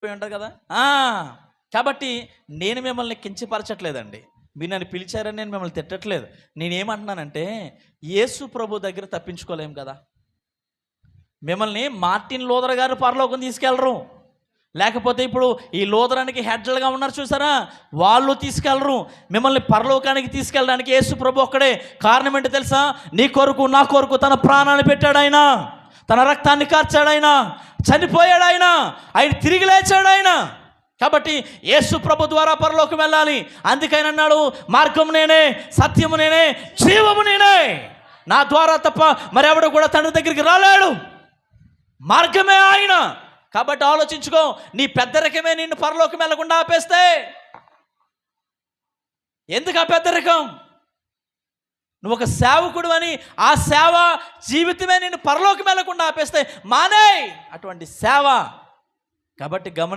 పోయి ఉంటుంది కదా. కాబట్టి నేను మిమ్మల్ని కించపరచట్లేదండి, మీరు నన్ను పిలిచారని నేను మిమ్మల్ని తిట్టట్లేదు. నేనేమంటున్నానంటే యేసు ప్రభు దగ్గర తప్పించుకోలేం కదా. మిమ్మల్ని మార్టిన్ లూథర్ గారు పరలోకం తీసుకెళ్ళరు, లేకపోతే ఇప్పుడు ఈ లూథరానికి హెడ్లుగా ఉన్నారు చూసారా, వాళ్ళు తీసుకెళ్ళరు. మిమ్మల్ని పరలోకానికి తీసుకెళ్ళడానికి యేసు ప్రభు ఒక్కడే. కారణం ఏంటో తెలుసా? నీ కొరకు నా కొరకు తన ప్రాణాన్ని పెట్టాడు ఆయన, తన రక్తాన్ని కార్చాడు ఆయన, చనిపోయాడు ఆయన, ఆయన తిరిగి లేచాడు ఆయన. కాబట్టి యేసు ప్రభు ద్వారా పరలోకం వెళ్ళాలి. అందుకని అన్నాడు, మార్గము నేనే, సత్యము నేనే, జీవము నేనే, నా ద్వారా తప్ప మరెవడు కూడా తండ్రి దగ్గరికి రాలేడు. మార్గమే ఆయన. కాబట్టి ఆలోచించుకో, నీ పెద్దరికమే నిన్ను పరలోకం వెళ్ళకుండా ఆపేస్తే ఎందుకు ఆ పెద్దరికం? నువ్వు ఒక సేవకుడు అని ఆ సేవ జీవితమే నిన్ను పరలోకం వెళ్ళకుండా ఆపేస్తే మానే అటువంటి సేవ. కాబట్టి